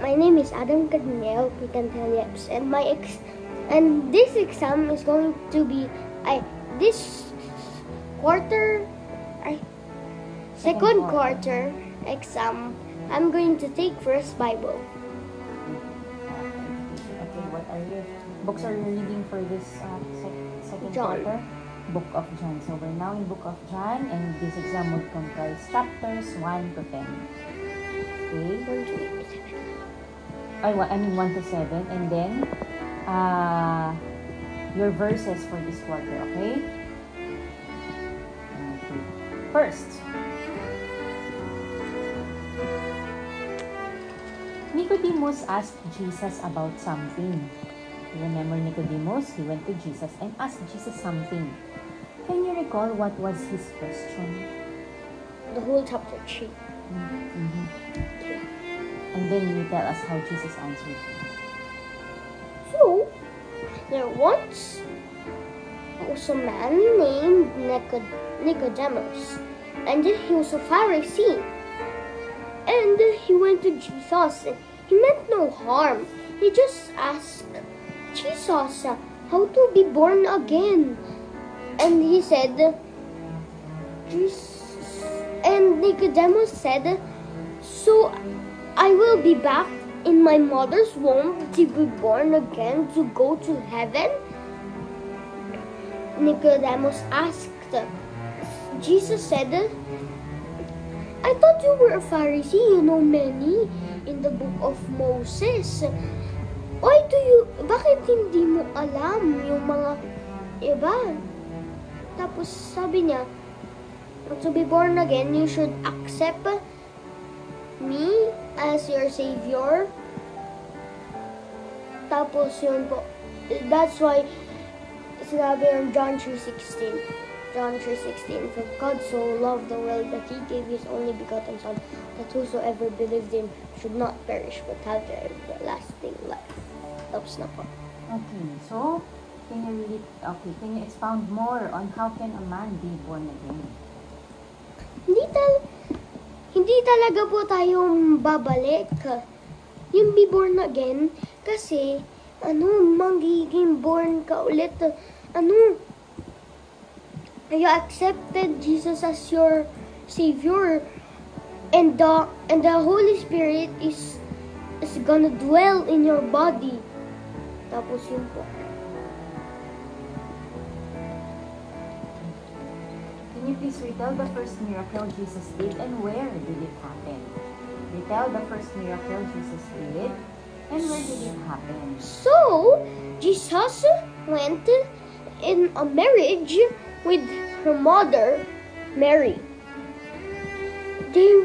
My name is Adam Cadnel Picantelieps, and and this exam is going to be this quarter, second quarter exam. I'm going to take first Bible. Okay, what are your books are you reading for this second John. quarter? Book of John. So we're now in Book of John, and this exam would comprise chapters 1 to 10. Okay. 1 to 8. I mean 1 to 7, and then your verses for this quarter, okay? Okay. First, Nicodemus asked Jesus about something. Remember Nicodemus? He went to Jesus and asked Jesus something. Can you recall what was his question? The whole chapter 3. Mm-hmm. And then you tell us how Jesus answered. So, there once was a man named Nicodemus, and he was a Pharisee. And he went to Jesus. He meant no harm. He just asked Jesus how to be born again. And he said, and Nicodemus said, so I will be back in my mother's womb to be born again to go to heaven? Nicodemus asked. Jesus said, I thought you were a Pharisee, you know many in the book of Moses. Bakit hindi mo alam yung mga iba? Tapos sabi niya, to be born again, you should accept me as your Savior. Tapos yun po. That's why sinabi yung John 3:16. John 3:16. For God so loved the world that He gave His only begotten Son, that whosoever believes in Him should not perish but have the everlasting life. Tapos na po. Okay, so can you expound more on how can a man be born again? Hindi talaga po tayo babalik yung be born again kasi magiging born ka ulit. You accepted Jesus as your Savior, and the Holy Spirit is gonna dwell in your body. Tapos yun po. Can you please retell the first miracle Jesus did and where did it happen? Retell the first miracle Jesus did and where did it happen? So, Jesus went in a marriage with her mother, Mary. They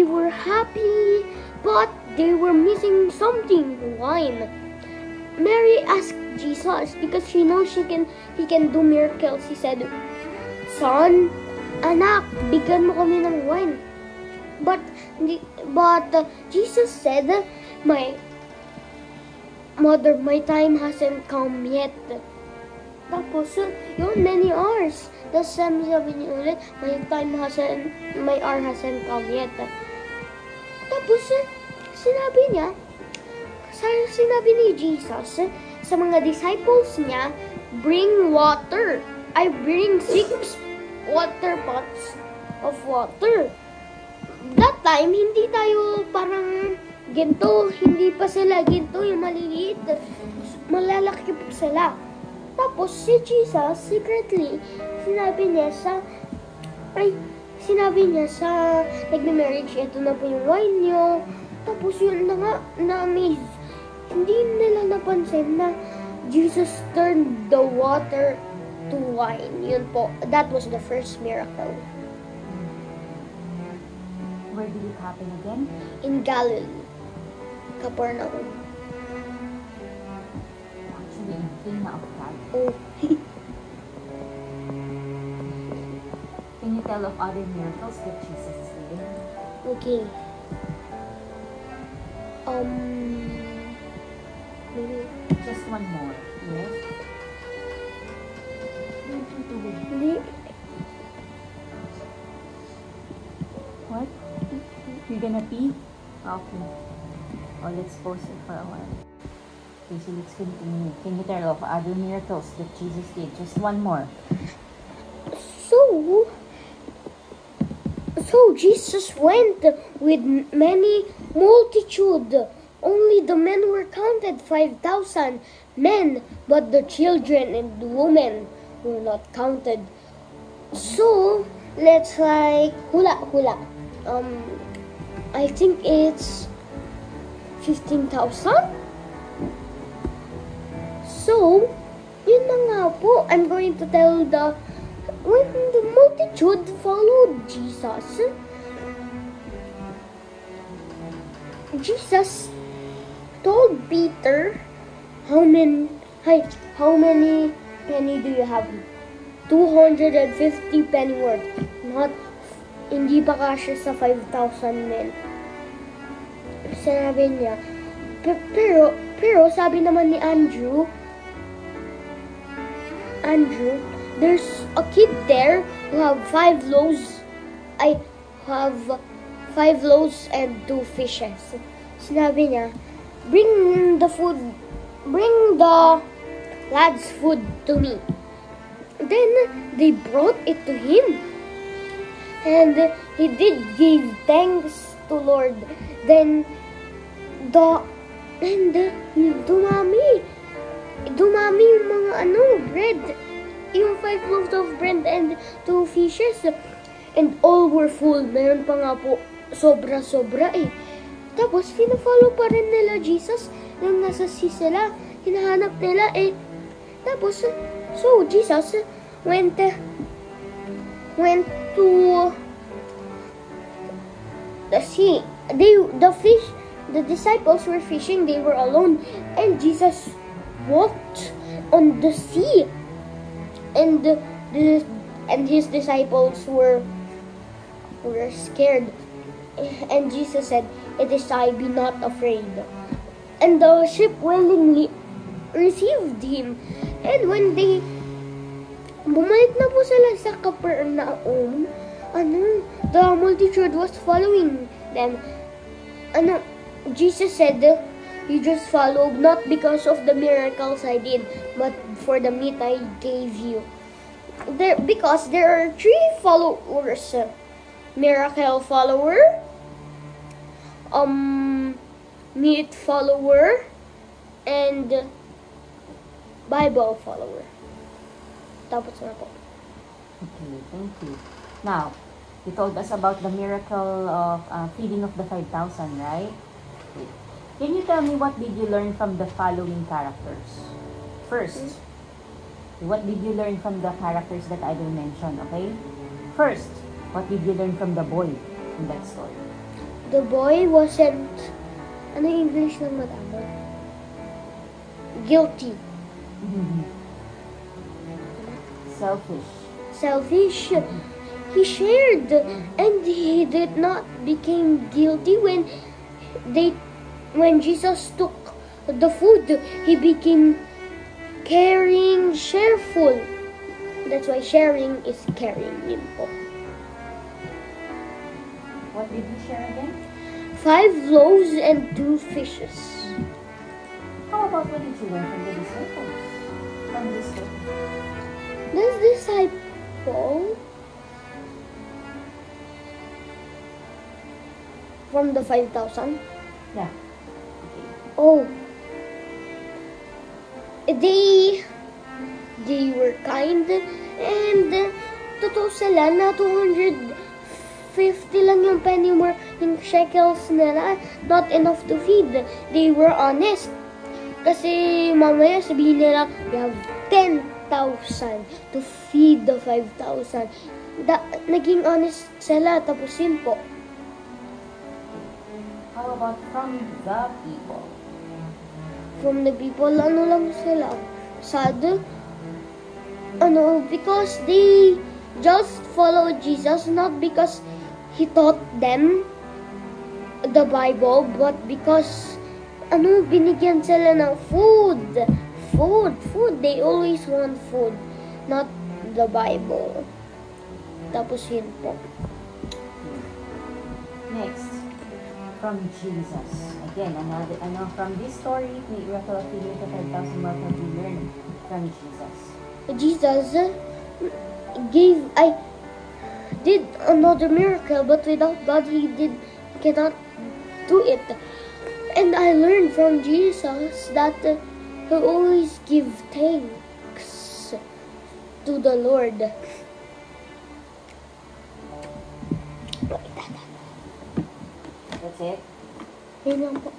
were happy, but they were missing something, wine. Mary asked Jesus because she knows he can do miracles. He said, Son, anak, bigyan mo kami ng wine. But Jesus said, my mother, my time hasn't come yet. Tapos, yun, many hours. Tapos sabi niya ulit, my hour hasn't come yet. Tapos, sinabi ni Jesus sa mga disciples niya, bring water. I bring 6 water pots of water. That time, hindi tayo parang ginto. Hindi pa sila ginto, yung maliliit. Malalaki pa sila. Tapos si Jesus, secretly, sinabi niya sa nagme-marriage, ito na po yung wine nyo. Tapos yun na nga, na-amaze. Hindi nila napansin na Jesus turned the water to wine. Yun po, that was the first miracle. Where did it happen again? In Galilee, Capernaum. Actually, in Cana of Galilee. Oh. Can you tell of other miracles that Jesus did? Okay. Maybe. Just one more. Yes? Hindi. What? You're gonna pee? Okay. Oh, let's pause it for a while. Okay, so let's continue. Can you tell of other miracles that Jesus did? Just one more. So Jesus went with many multitude. Only the men were counted, 5,000 men, but the children and the women were not counted. So let's hula. I think it's 15,000. So yun na nga po. I'm going to tell when the multitude followed Jesus told Peter, how many penny do you have? 250 penny worth. Hindi pa kasya sa 5,000 men. Sabi niya, pero sabi naman ni Andrew, there's a kid there who have 5 loaves. I have 5 loaves and 2 fishes. Sinabi niya, bring the lad's food to me. Then they brought it to him, and he did give thanks to Lord. Then dumami yung mga bread, yung 5 loaves of bread and 2 fishes, and all were full. Meron pa nga po sobra-sobra eh. Tapos fina-follow pa rin nila Jesus nung nasa sea sila, hinahanap nila eh. Tapos so Jesus went to the sea. The disciples were fishing, they were alone, and Jesus walked on the sea, and his disciples were scared, and Jesus said, "It is I, be not afraid." And the ship willingly received him. And when they bumalik na po sila sa Capernaum, the multitude was following them. Jesus said, "You just followed not because of the miracles I did, but for the meat I gave you." Because there are 3 followers: miracle follower, meat follower, and Bible follower. Tapos na po. Okay, thank you. Now, you told us about the miracle of feeding of the 5,000, right? Okay. Can you tell me what did you learn from the following characters? First, what did you learn from the characters that I will mention, okay? First, what did you learn from the boy in that story? The boy wasn't, English ng madama? Guilty. Selfish. He shared, and he did not become guilty when Jesus took the food. He became caring, shareful. That's why sharing is caring. Yun po. What did you share again? 5 loaves and 2 fishes. How about what did you learn from the disciples? From this story? This disciple from the 5,000? Yeah. Oh. They were kind, and totoo sila na 250 lang yung penny worth, yung shekels nila, not enough to feed. They were honest. Kasi mamaya sabihin nila, we have 10,000 to feed the 5,000. Naging honest sila, tapos yun po. How about from the people? From the people, lang sila? Sad. Because they just followed Jesus, not because He taught them the Bible, but because, binigyan sila ng food. Food. They always want food, not the Bible. Tapos yun po. Next. from Jesus? Again, from this story, miracle of feeding the 5,000, what have you learned from Jesus? Jesus did another miracle, but without God, he cannot do it. And I learned from Jesus that he always give thanks to the Lord. That's it? Yun lang po.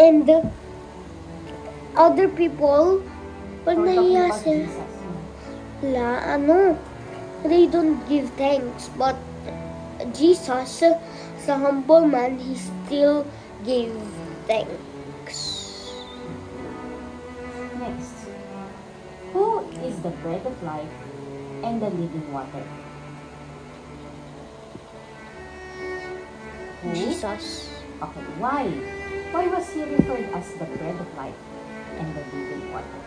And other people, pag Or talking nahiya about sila, Jesus. they don't give thanks. But Jesus, sa humble man, he still gave thanks. Next. Who is the bread of life and the living water? Who? Jesus. Okay, why? Why was he referred as the bread of life and the living water?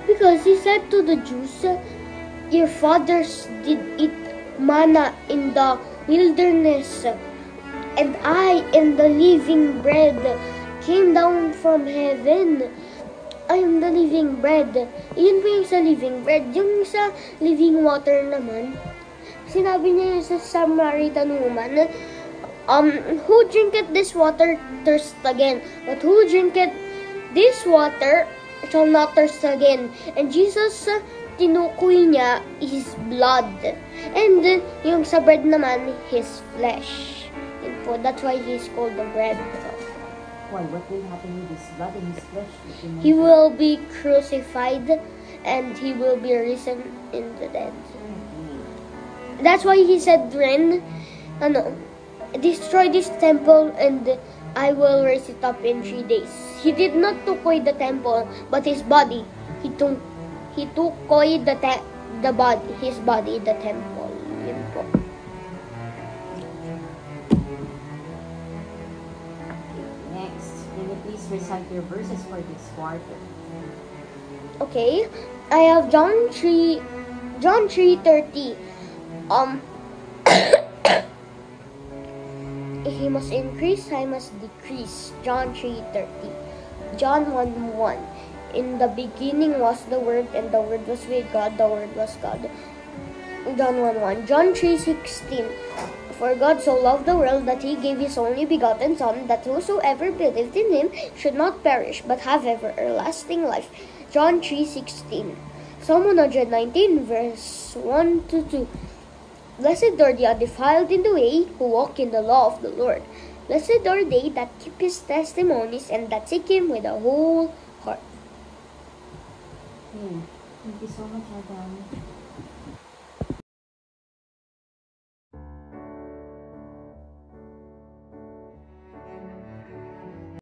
Because he said to the Jews, your fathers did eat manna in the wilderness, and I am the living bread, came down from heaven. I am the living bread. Yun po yung sa living bread. Yung sa living water naman, sinabi niya yung sa Samaritan woman, who drinketh this water thirst again, but who drinketh this water shall not thirst again. And Jesus, tinukoy niya his blood. And yung sa bread naman, his flesh. Yun po, that's why he's called the bread. Why? What will happen with his blood and his flesh? He will be crucified and he will be risen in the dead. That's why he said, destroy this temple and I will raise it up in 3 days. He did not tukoy the temple, but his body. He tukoy his body, the temple. Yun po. Next, can you please recite your verses for this quarter? Okay, I have John 3:30. He must increase, I must decrease. John 3:30. John 1:1. In the beginning was the Word, and the Word was with God, the Word was God. John 1:1. John 3:16. For God so loved the world that he gave his only begotten Son, that whosoever believed in him should not perish, but have everlasting life. John 3:16. Psalm 119, verse 1-2. Blessed are the undefiled in the way, who walk in the law of the Lord. Blessed are they that keep his testimonies, and that seek him with a whole heart. Thank you so much, Adam.